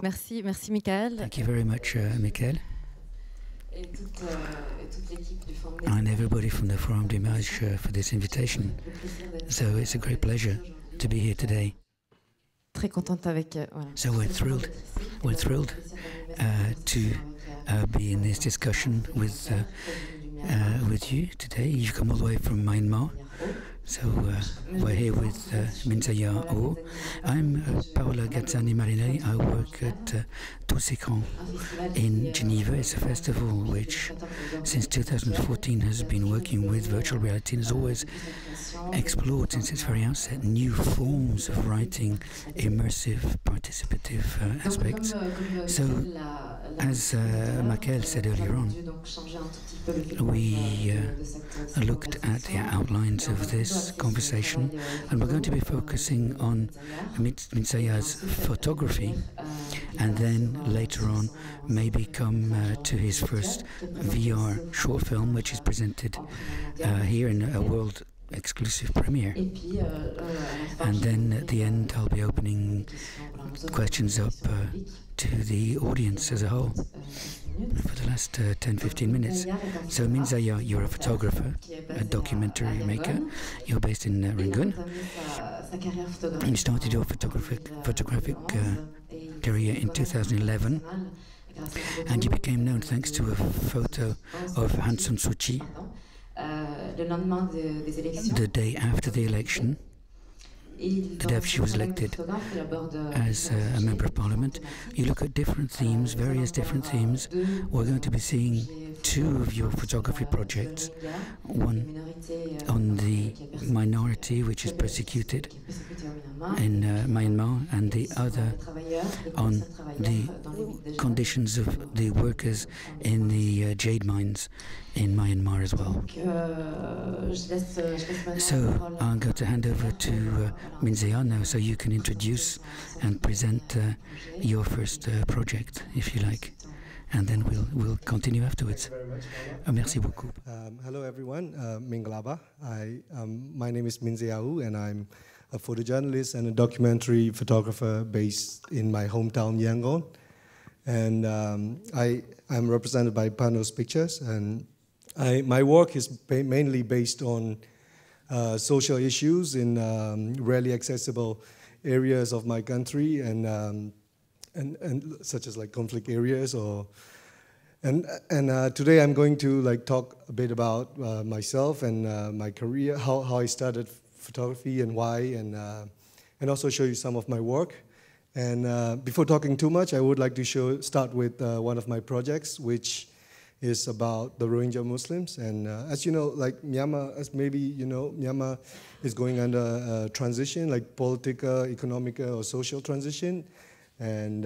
Merci, merci Michael. Thank you very much, Michael. Et toute l'équipe du Forum And everybody from the Forum d'Image for this invitation. So it's a great pleasure to be here today. Très contente avec. Voilà. So we're thrilled to be in this discussion with you today. You've come all the way from Myanmar. So we're here with Minzayar Oo. I'm Paola Gazzani Marinelli. I work at Tous, Écrans in Genève. It's a festival which, since 2014, has been working with virtual reality and has always explored, since its very outset, new forms of writing, immersive, participative aspects. So, as Michael said earlier on, we looked at the outlines of this conversation, and we're going to be focusing on Minzayar's photography, and then later on maybe come to his first VR short film, which is presented here in a world exclusive premiere. And then at the end I'll be opening questions up to the audience as a whole for the last 10-15 minutes. So Minzayar, you're a photographer, a documentary maker. You're based in Rangoon. You started your photographic career in 2011, and you became known thanks to a photo of Aung San Suu Kyi the day after the election, the day after she was elected as a member of parliament. You look at different themes, various different themes. We're going to be seeing two of your photography projects, one on the minority which is persecuted in Myanmar, and the other on the conditions of the workers in the jade mines in Myanmar as well. So I'm going to hand over to Minzayar now, so you can introduce and present your first project, if you like, and then we'll continue afterwards. Merci beaucoup. Hello everyone, Minglaba. My name is Minzayar Oo, and I'm a photojournalist and a documentary photographer based in my hometown Yangon. And I'm represented by Panos Pictures, and my work is mainly based on social issues in rarely accessible areas of my country, and such as like conflict areas, and today I'm going to like talk a bit about myself and my career, how I started photography and why, and also show you some of my work. And before talking too much, I would like to start with one of my projects, which is about the Rohingya Muslims. And as you know, like Myanmar, as maybe you know, Myanmar is going under a transition, like political, economic, or social transition. And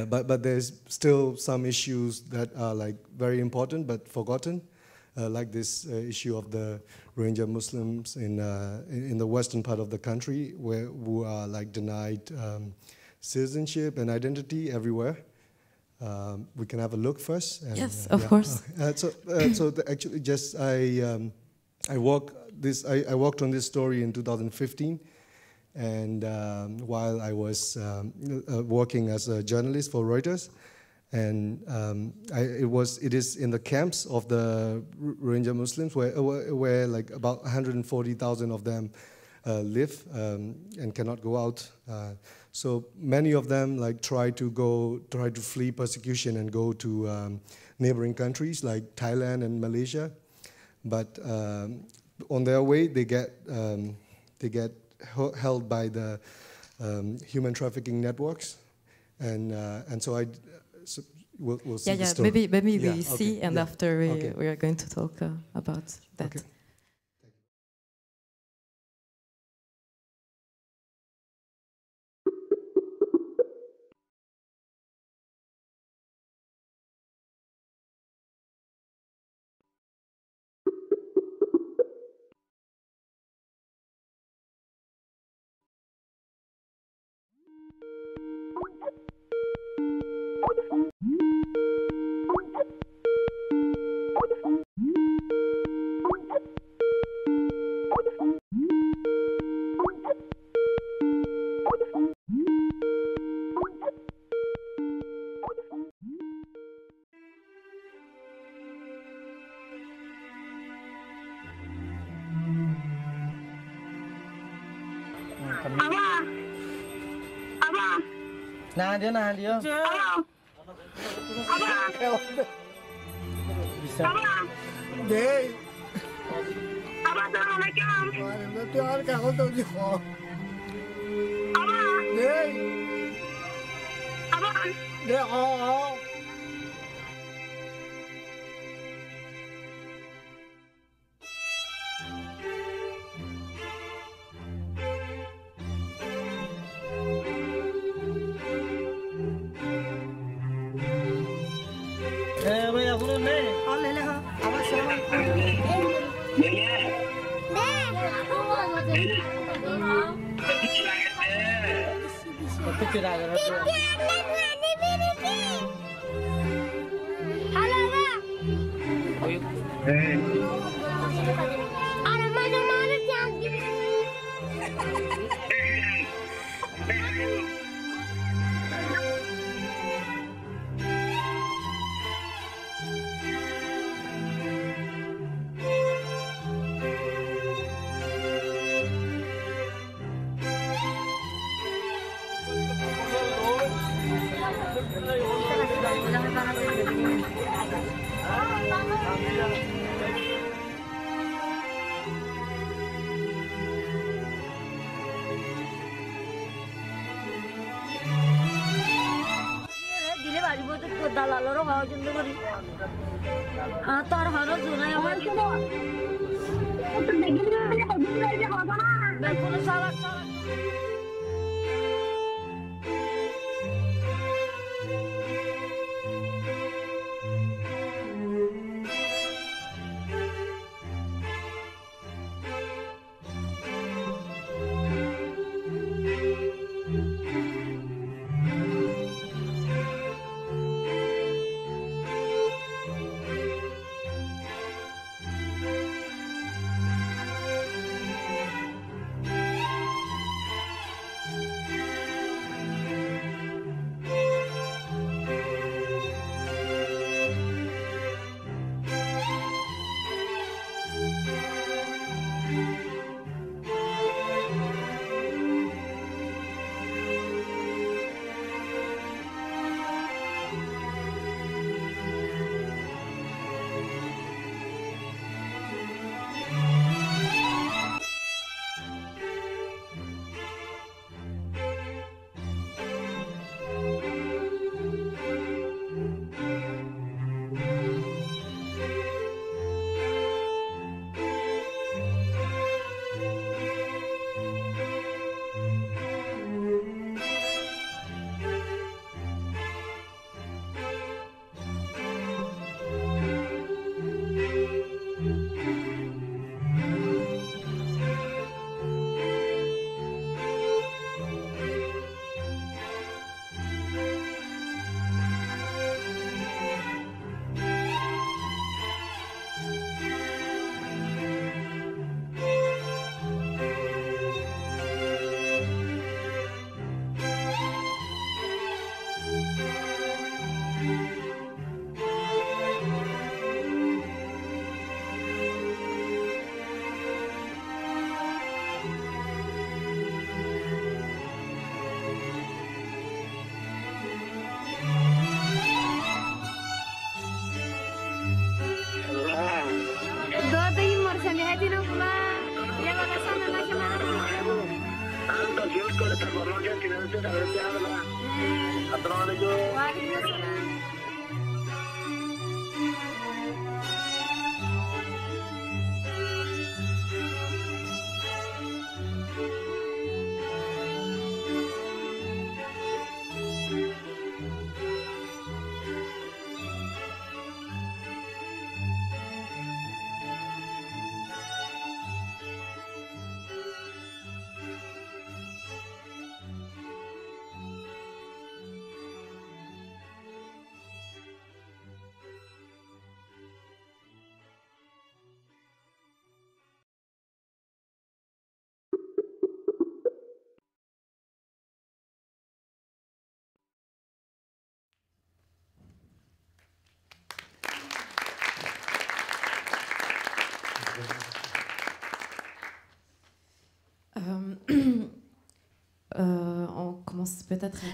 but there's still some issues that are like very important but forgotten, like this issue of the Rohingya Muslims in the western part of the country, who are like denied citizenship and identity everywhere. We can have a look first. And, yes, of course. Actually, just I worked on this story in 2015, and while I was working as a journalist for Reuters, and it is in the camps of the Rohingya Muslims where like about 140,000 of them live and cannot go out. So many of them like try to flee persecution and go to neighboring countries like Thailand and Malaysia, but on their way they get held by the human trafficking networks, and so we'll see the story. Maybe we see, and after we are going to talk about that. Okay. Nahan dia. Bisa. Dek. Assalamualaikum. Waalaikumsalam. Dek. Dek. Bây giờ cũng lên đây. Lên hả?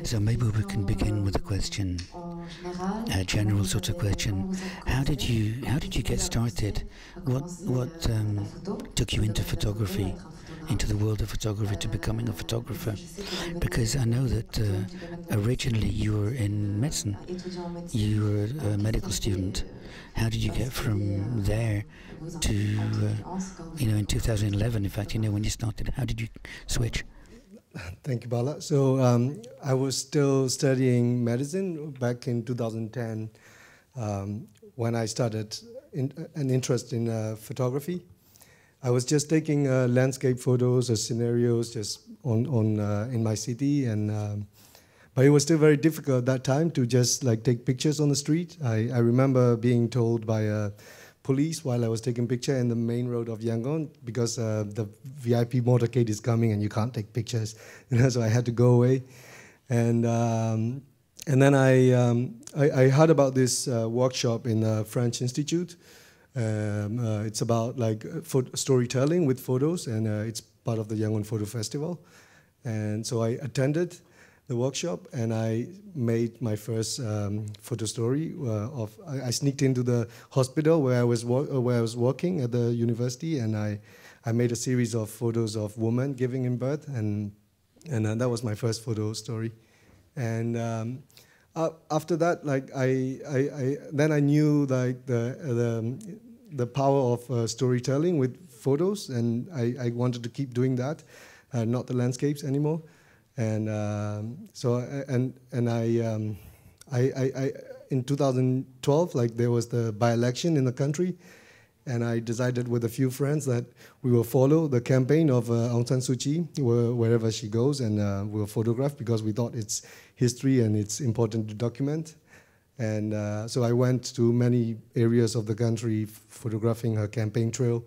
So maybe we can begin with a question, a general sort of question. How did you get started? What took you into photography, into the world of photography, to becoming a photographer? Because I know that originally you were in medicine, you were a medical student. How did you get from there to, in 2011, in fact, when you started, how did you switch? Thank you, Paola. So I was still studying medicine back in 2010 when I started an interest in photography. I was just taking landscape photos or scenarios just in my city, and but it was still very difficult at that time to just take pictures on the street. I remember being told by police while I was taking picture in the main road of Yangon, because the VIP motorcade is coming and you can't take pictures, so I had to go away. And then I heard about this workshop in the French Institute. It's about storytelling with photos, and it's part of the Yangon Photo Festival. And so I attended the workshop, and I made my first photo story. I sneaked into the hospital where I was working at the university, and I made a series of photos of women giving in birth, and that was my first photo story. And after that, then I knew the power of storytelling with photos, and I wanted to keep doing that, not the landscapes anymore. And I in 2012, there was the by-election in the country, and I decided with a few friends that we will follow the campaign of Aung San Suu Kyi wherever she goes, and we'll photograph, because we thought it's history and it's important to document. And so I went to many areas of the country photographing her campaign trail.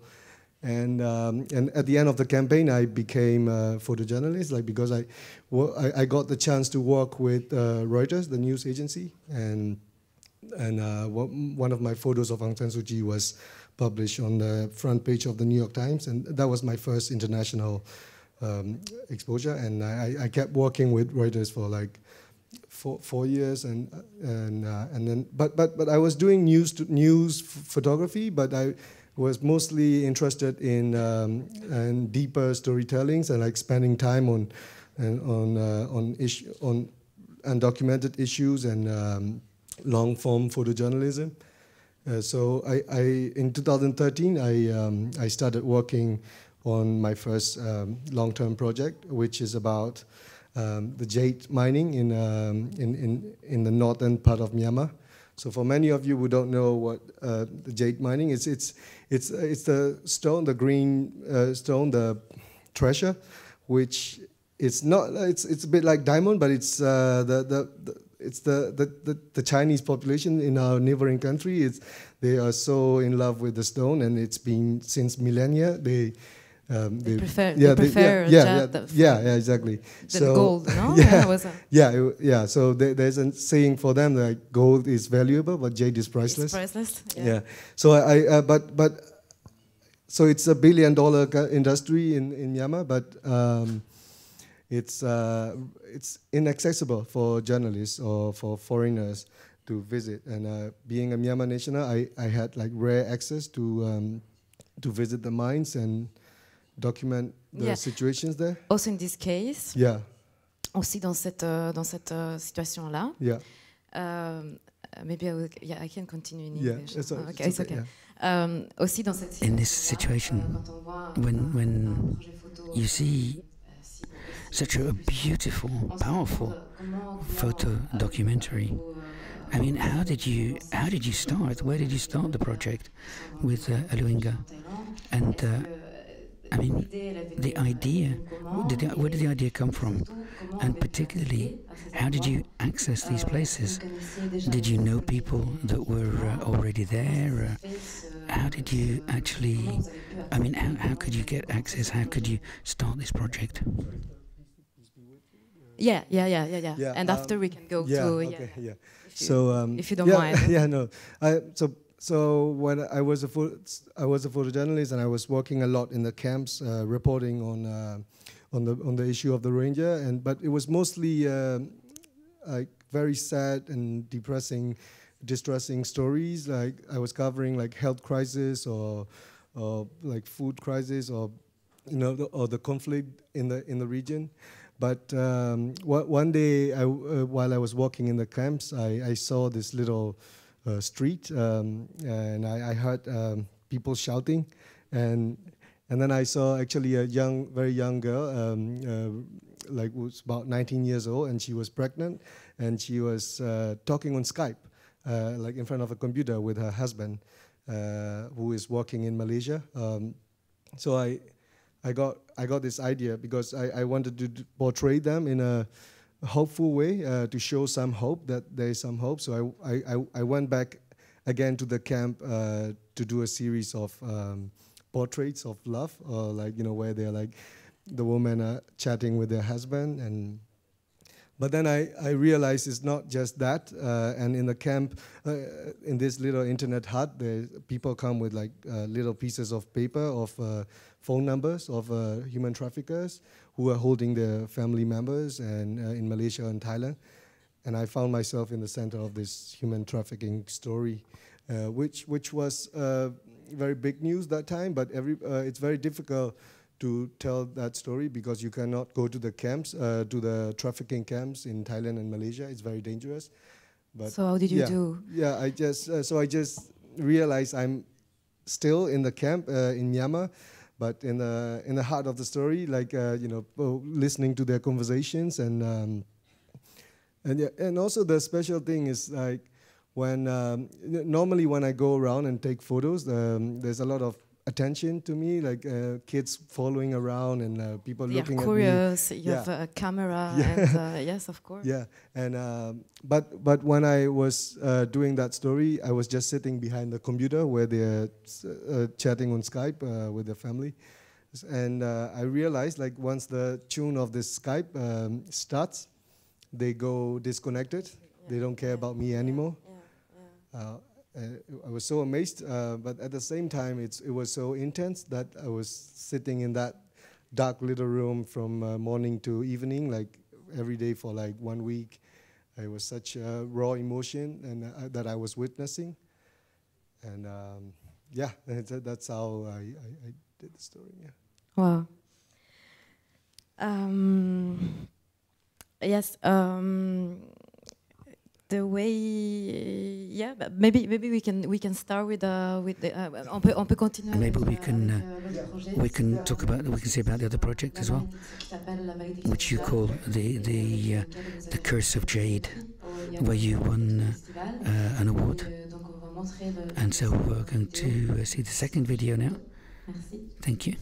And at the end of the campaign, I became a photojournalist, because I got the chance to work with Reuters, the news agency, and one of my photos of Aung San Suu Kyi was published on the front page of the New York Times, and that was my first international exposure. And I kept working with Reuters for 4 years, and then but I was doing news photography, but I was mostly interested in deeper storytellings and spending time on undocumented issues and long form photojournalism. So in 2013 I started working on my first long-term project, which is about the jade mining in the northern part of Myanmar. So for many of you who don't know what the jade mining is, it's the stone, the green stone, the treasure, which it's not. It's a bit like diamond, but it's the Chinese population in our neighboring country. They are so in love with the stone, and it's been since millennia. They prefer jade. Yeah, exactly. The gold, no? Yeah. So there's a saying for them that gold is valuable, but jade is priceless. It's priceless. Yeah. So so it's $1 billion industry in Myanmar, but it's inaccessible for journalists or for foreigners to visit. And being a Myanmar national, I had rare access to visit the mines and document the situations there. Also in this case. Yeah. Aussi dans cette situation-là. Yeah. Maybe I can continue in English. It's okay. Yeah. Aussi dans cette In this situation, when you see such a beautiful, powerful photo documentary, I mean, how did you start? Where did you start the project with Aluinga? And I mean, the idea, where did the idea come from? And particularly, how did you access these places? Did you know people that were already there? How did you actually, I mean, how could you get access? How could you start this project? Yeah. And after we can go to... Okay, yeah. So if you don't mind. Yeah, no. So when I was a photojournalist, and I was working a lot in the camps, reporting on the issue of the ranger, but it was mostly like very sad and distressing stories. Like I was covering like health crisis or like food crisis or or the conflict in the region. But one day, while I was walking in the camps, I saw this little street, and I heard people shouting, and then I saw actually a very young girl, like was about 19 years old, and she was pregnant, and she was talking on Skype, like in front of a computer with her husband, who is working in Malaysia. So I got this idea because I wanted to portray them in a hopeful way, to show some hope, that there is some hope. So I went back again to the camp to do a series of portraits of love, or like where they're like the women are chatting with their husband. But then I realized it's not just that. And in the camp, in this little internet hut, people come with like little pieces of paper of phone numbers of human traffickers who are holding their family members, and in Malaysia and Thailand. And I found myself in the center of this human trafficking story, which was very big news that time. But it's very difficult to tell that story because you cannot go to the camps, to the trafficking camps in Thailand and Malaysia. It's very dangerous. But so how did you do? Yeah, I just realized I'm still in the camp in Myanmar, but in the heart of the story, like listening to their conversations, and also the special thing is like when normally when I go around and take photos, there's a lot of attention to me, like kids following around and people looking curious, at me. You have a camera, and yes, of course. Yeah, and but when I was doing that story, I was just sitting behind the computer where they're chatting on Skype with their family, and I realized like once the tune of this Skype starts, they go disconnected. They don't care about me anymore. I was so amazed, but at the same time, it was so intense that I was sitting in that dark little room from morning to evening, like every day for like 1 week. It was such a raw emotion and that I was witnessing, and that's how I did the story. Yeah. Wow. Yes. The way, but maybe we can start with the. On peut continuer. And maybe we can talk about, we can say about the other project as well, which you call the Curse of Jade, where you won an award. And so we're going to see the second video now. Thank you.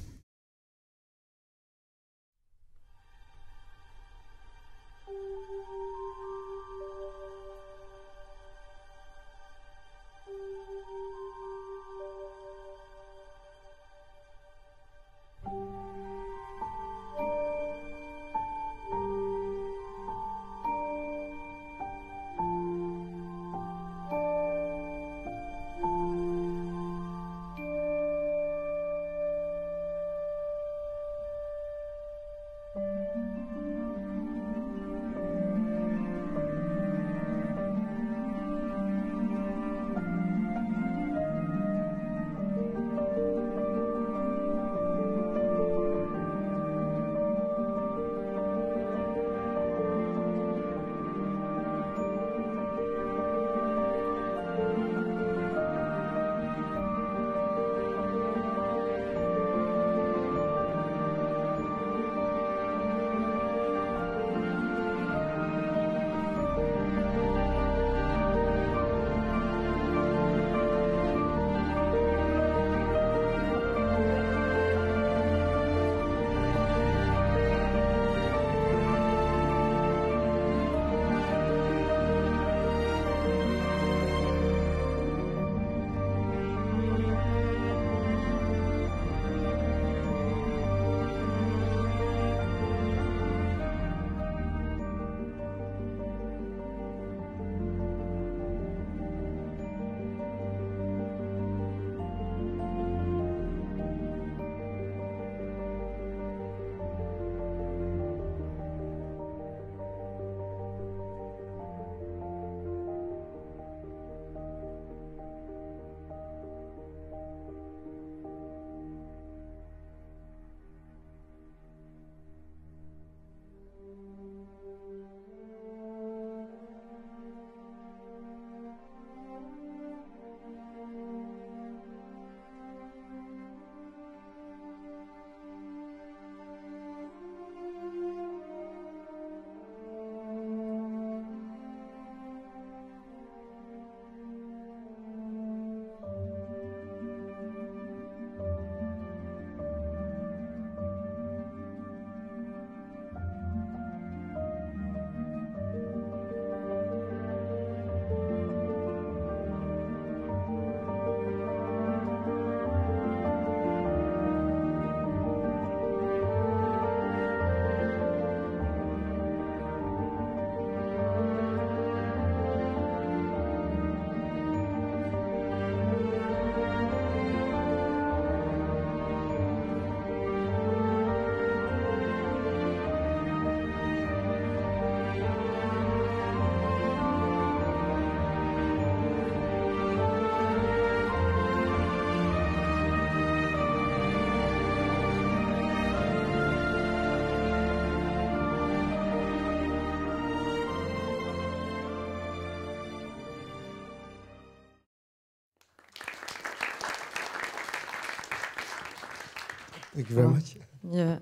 Thank you very much. Yeah.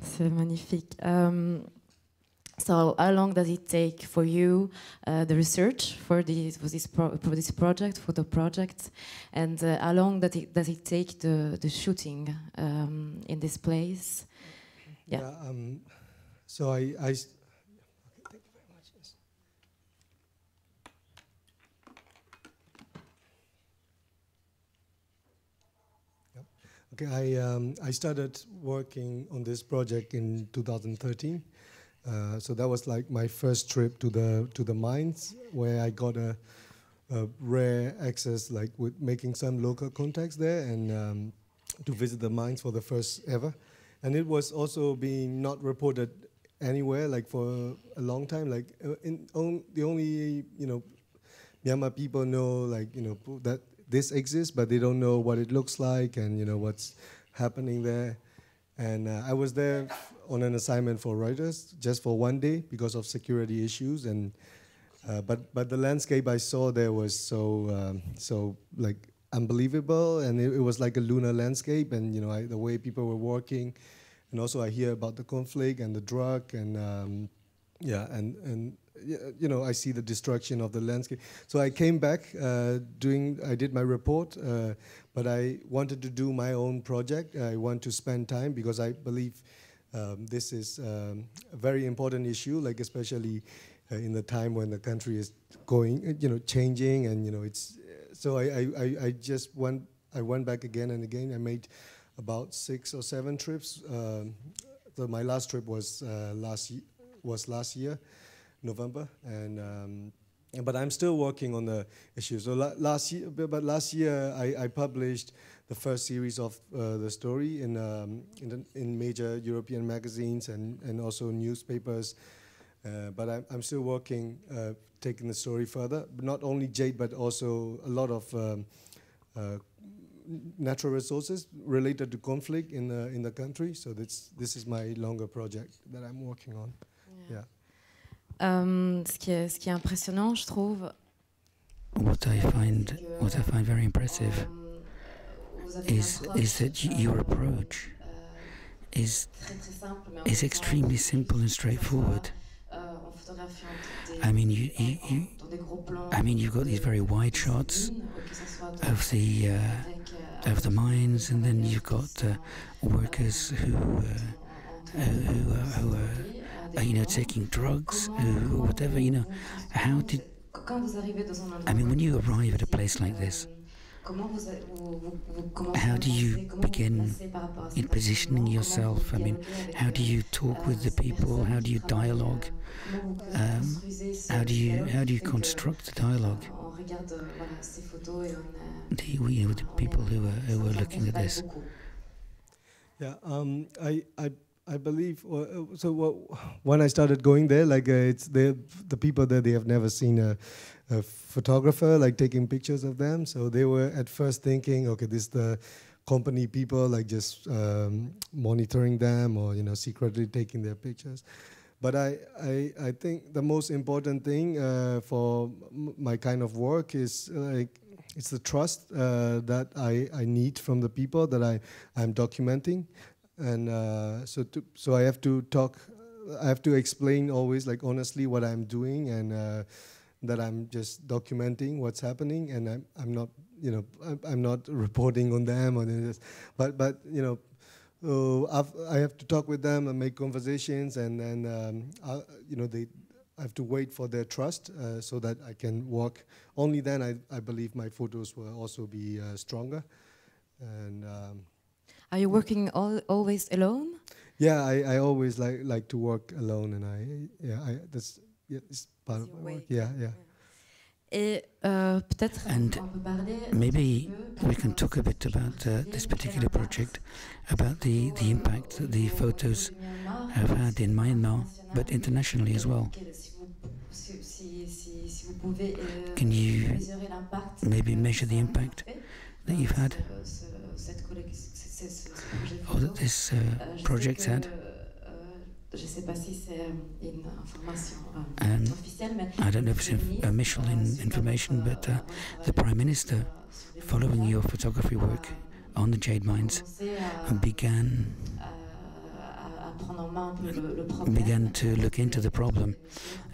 C'est magnifique. So, how long does it take for you the research for this project, for the project, and how long does it take the shooting in this place? Yeah. So I thank you very much. Yes. Yep. Okay, I started working on this project in 2013. So that was like my first trip to the mines, where I got a rare access, like with making some local contacts there, and to visit the mines for the first ever. And it was also being not reported anywhere, like for a long time. Like the only Myanmar people know, like that this exists, but they don't know what it looks like and what's happening there. And I was there on an assignment for Reuters just for one day because of security issues. And but the landscape I saw there was so like unbelievable, and it was like a lunar landscape. And the way people were working, and also I hear about the conflict and the drug, and I see the destruction of the landscape. So I came back I did my report. But I wanted to do my own project. I want to spend time because I believe this is a very important issue, like especially in the time when the country is going, changing, and it's. So I just went back again and again. I made about 6 or 7 trips. So my last trip was last year, November, and. But I'm still working on the issue. So last year, I published the first series of the story in major European magazines and also newspapers. But I'm still working, taking the story further. But not only jade, but also a lot of natural resources related to conflict in the country. So this is my longer project that I'm working on. Yeah. Ce qui est impressionnant, je trouve. What I find very impressive is that your approach is extremely simple and straightforward. I mean, you've got these very wide shots of the mines, and then you've got workers who are taking drugs, or whatever, How did... I mean, when you arrive at a place like this, how do you begin in positioning yourself? I mean, how do you talk with the people? How do you dialogue? How do you construct the dialogue? With the people who are looking at this. Yeah, I believe, when I started going there, like it's the people there, they have never seen a photographer like taking pictures of them. So they were at first thinking, okay, this is the company people, like just monitoring them or secretly taking their pictures. But I think the most important thing for my kind of work is it's the trust that I need from the people that I'm documenting. And so I have to talk. I have to explain always, like honestly, what I'm doing, and that I'm just documenting what's happening, and I'm not, I'm not reporting on them or this. But I have to talk with them and make conversations, and then I have to wait for their trust so that I can work. Only then I believe my photos will also be stronger, and. Are you working always alone? Yeah, I always like to work alone, and it's part of my work. Yeah. Et peut-être. And maybe we can talk a bit about this particular project, about the impact that the photos have had in Myanmar, but internationally as well. Can you maybe measure the impact that you've had? Or that this project had? I don't know if it's official information, but the Prime Minister, following your photography work, on the jade mines began to look into the problem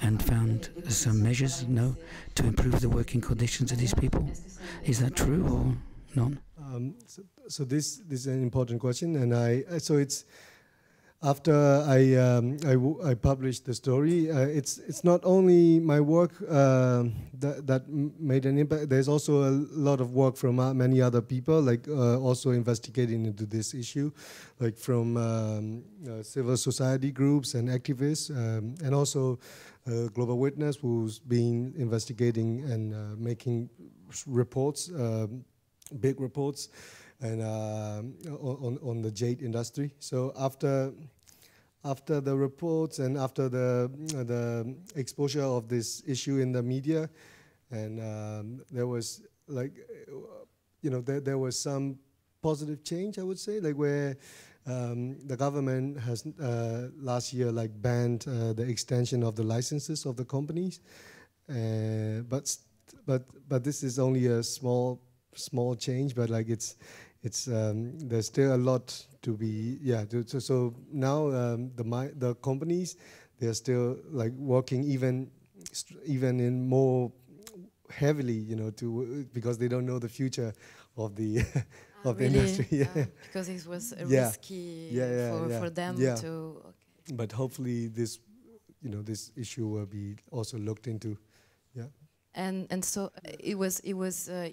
and found some measures, to improve the working conditions of these people. Is that true or not? So this is an important question, and so it's after I published the story. It's not only my work that made an impact. There's also a lot of work from many other people, like also investigating into this issue, like from civil society groups and activists, and also Global Witness, who's been investigating and making reports, big reports, and on the jade industry. So after the reports and after the exposure of this issue in the media, and there was there was some positive change, I would say, like where the government has last year banned the extension of the licenses of the companies, but this is only a small change, but it's there's still a lot to be so now the companies, they're still working even in more heavily, because they don't know the future of the of really? the industry. Because it was risky for them to. Okay. But hopefully this this issue will be also looked into. And so it was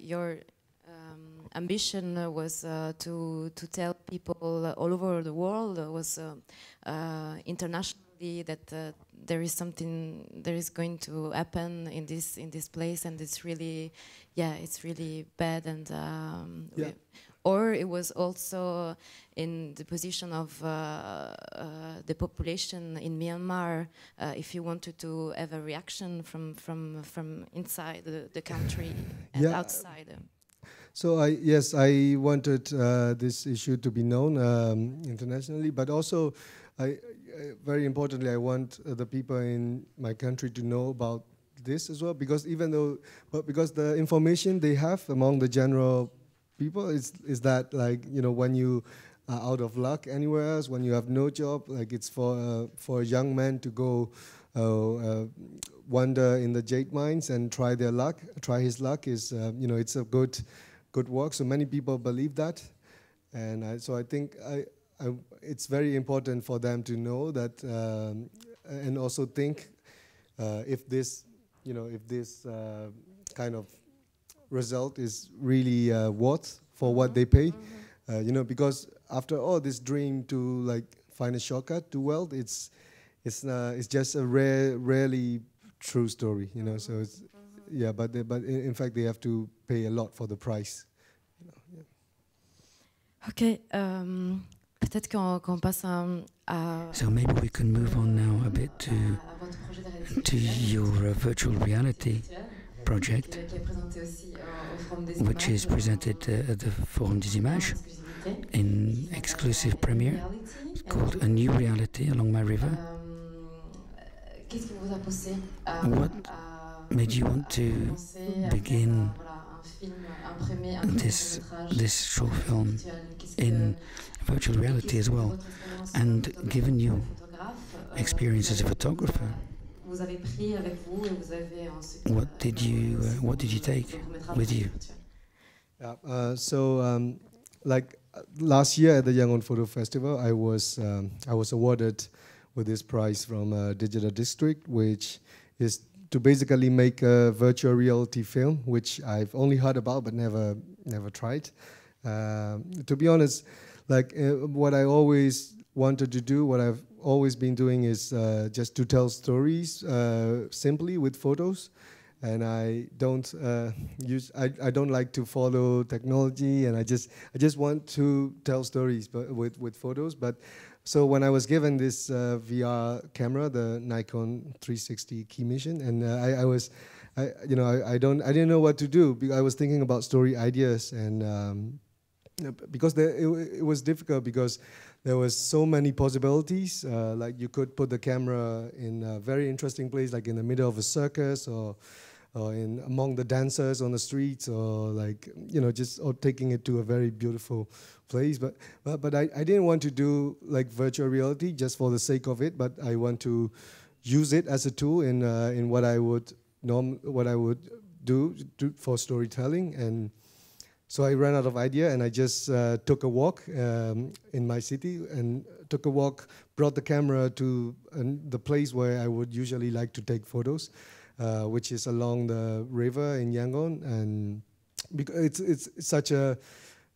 your ambition was to tell people all over the world, was internationally, that there is going to happen in this place, and it's really bad, and or it was also in the position of the population in Myanmar, if you wanted to have a reaction from inside the country and outside. So I wanted this issue to be known internationally, but also very importantly, I want the people in my country to know about this as well, because because the information they have among the general people is that when you are out of luck anywhere else, when you have no job, it's for a young man to go wander in the jade mines and try his luck is it's a good work. So many people believe that, and so I think it's very important for them to know that, and also think if this kind of result is really worth for what they pay, because after all, this dream to find a shortcut to wealth, it's just a rarely true story, So it's but in fact they have to pay a lot for the price. Ok, peut-être qu'on passe à. So maybe we can move on now a bit to your virtual reality project, which is presented at the Forum des Images in exclusive premiere, called A New Reality Along My River. What made you want to begin this short film in virtual reality as well? And given your experience as a photographer, what did you take with you? Last year at the Yangon Photo Festival, I was awarded with this prize from Digital District, which is to basically make a virtual reality film, which I've only heard about but never tried. To be honest, what I always wanted to do, what I've always been doing is just to tell stories simply with photos, and I don't like to follow technology, and I just want to tell stories, but with photos. But so when I was given this VR camera, the Nikon 360 key mission, and I didn't know what to do, because I was thinking about story ideas, and because it was difficult, because there was so many possibilities. You could put the camera in a very interesting place, like in the middle of a circus, or in among the dancers on the streets, or like, you know, just or taking it to a very beautiful place. But I didn't want to do like virtual reality just for the sake of it, but I want to use it as a tool in what I would do for storytelling. And so I ran out of idea, and I just took a walk in my city, and took a walk, brought the camera to the place where I would usually like to take photos, which is along the river in Yangon. And because it's such a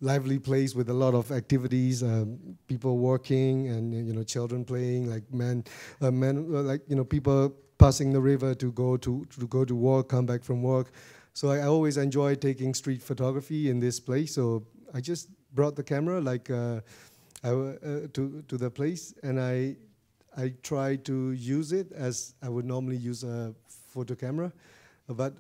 lively place with a lot of activities, people working, and, you know, children playing, like like, you know, people passing the river to go to work, come back from work. So I always enjoy taking street photography in this place. So I just brought the camera like to the place, and I tried to use it as I would normally use a photo camera. But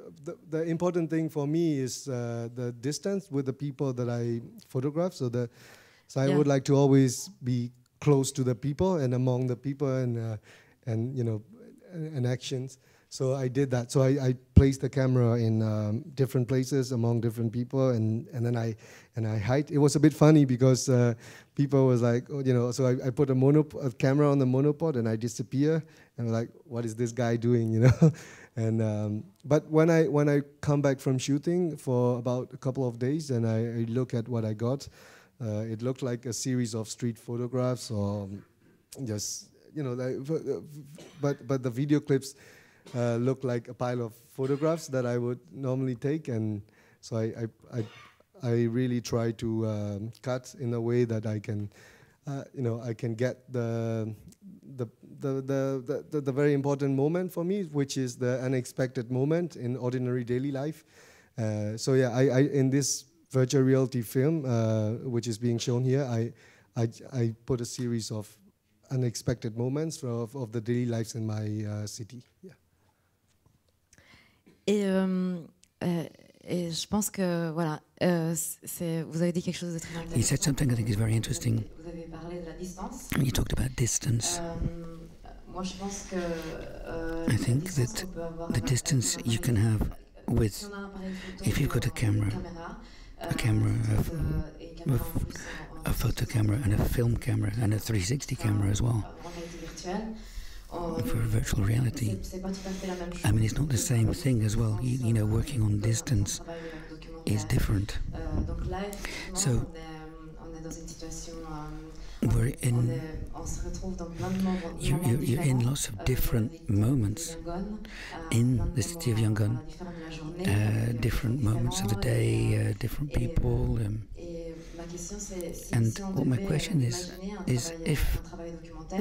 the important thing for me is the distance with the people that I photograph. So I would like to always be close to the people and among the people, and you know, and actions. So I did that. So I placed the camera in different places among different people, and then I hide. It was a bit funny because people was like, oh, you know. So I put a camera on the monopod, and I disappear, and like, what is this guy doing, you know? And but when I come back from shooting for about a couple of days, and I look at what I got, it looked like a series of street photographs, or just, you know, like, but the video clips look like a pile of photographs that I would normally take. And so I really try to cut in a way that I can, you know, I can get the very important moment for me, which is the unexpected moment in ordinary daily life. So yeah, I in this virtual reality film, which is being shown here, I put a series of unexpected moments of the daily lives in my city. Yeah. Et je pense que voilà, vous avez dit quelque chose de très intéressant. He said something I think is very interesting. Vous avez parlé de la distance. You talked about distance. Moi, je pense que I think that the distance you can have with, if you've got a camera, a photo camera and a film camera and a 360 camera as well, for virtual reality. I mean, it's not the same thing as well. You know, working on distance is different. So you're in lots of different moments in the city of Yangon, different moments of the day, different people. And what my question is if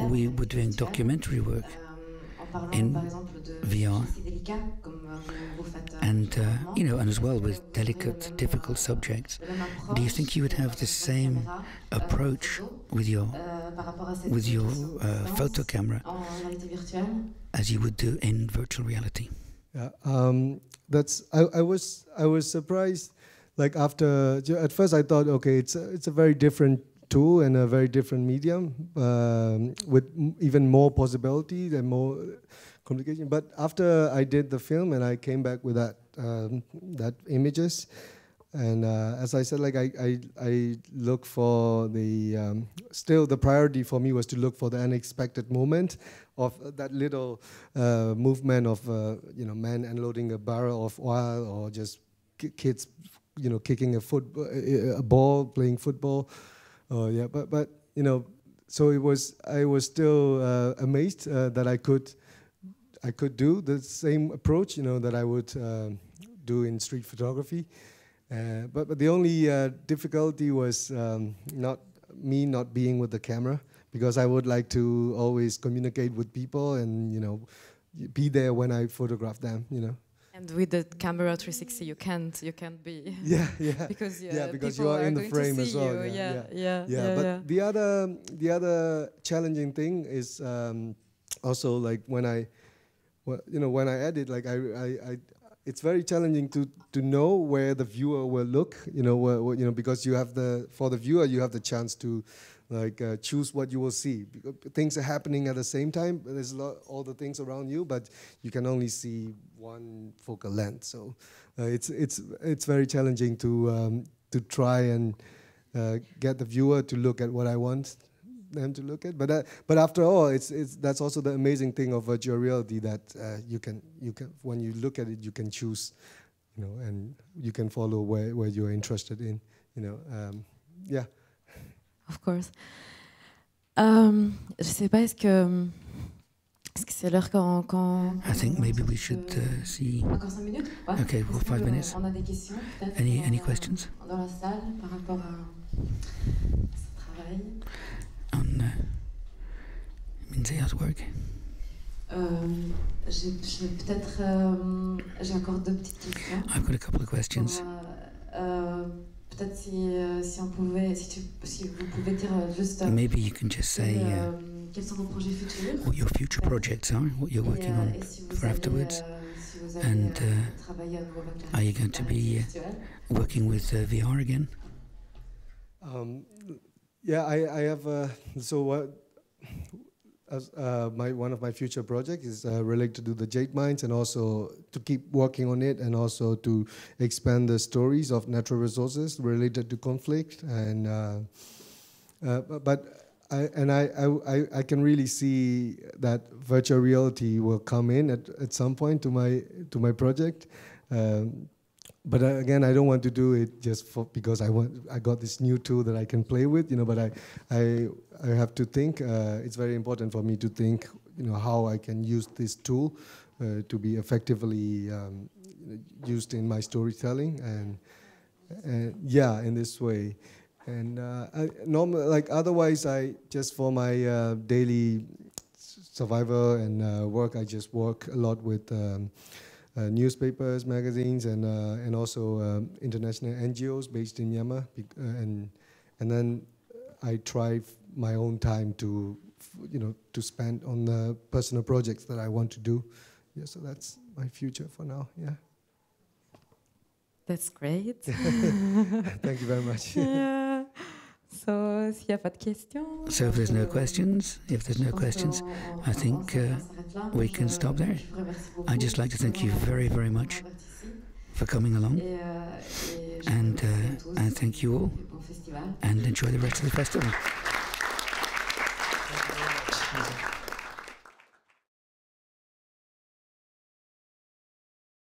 we were doing documentary work in VR, and you know, and as well with delicate, difficult subjects, do you think you would have the same approach with your photo camera as you would do in virtual reality? Yeah, I was surprised. Like after, at first I thought, okay, it's a very different tool and a very different medium with even more possibilities and more complication. But after I did the film and I came back with that images, and as I said, like I look for the still the priority for me was to look for the unexpected moment of that little movement of you know, man unloading a barrel of oil, or just kids, you know, kicking a ball, playing football. Yeah, but you know, so I was still amazed that I could do the same approach, you know, that I would do in street photography. But the only difficulty was not being with the camera, because I would like to always communicate with people and, you know, be there when I photograph them, you know. And with the camera 360, you can't be. Yeah. because because you are in the frame as well. But the other challenging thing is also, like when I edit, like it's very challenging to know where the viewer will look. You know, because you have for the viewer you have the chance to like choose what you will see. Because things are happening at the same time. There's all the things around you, but you can only see one focal length. So it's very challenging to try and get the viewer to look at what I want them to look at. But after all, that's also the amazing thing of virtual reality, that you can when you look at it, you can choose, and you can follow where you're interested in, yeah. Of course. Je sais pas, est-ce que c'est l'heure quand... I think maybe we should see... Encore 5 minutes? Ouais. Okay, well, 5 minutes. On a des questions, peut-être? Any questions? Dans la salle, par rapport à ce travail? On Minzayar's work? J'ai encore 2 petites questions. I've got a couple of questions. Peut-être si on pouvait, si vous pouvez dire juste... Maybe you can just say quels sont vos projets futurs? what your future projects are, what you're working on for afterwards. And are you going to be working with VR again? Yeah, I have. One of my future projects is related to the jade mines, and also to keep working on it, and also to expand the stories of natural resources related to conflict. And I can really see that virtual reality will come in at some point to my project. But again, I don't want to do it just because I got this new tool that I can play with, But I have to think. It's very important for me to think, how I can use this tool to be effectively used in my storytelling, and yeah, in this way. And otherwise, I just for my daily survival and work, I just work a lot with. Newspapers, magazines, and also international NGOs based in Myanmar, and then I try my own time to spend on the personal projects that I want to do. Yeah, so that's my future for now. Yeah. That's great. Thank you very much. Yeah. So, s'il n'y a pas de questions. So if there's no questions, I think we can stop there. I'd just like to thank you very, very much for coming along, and thank you all, and enjoy the rest of the festival.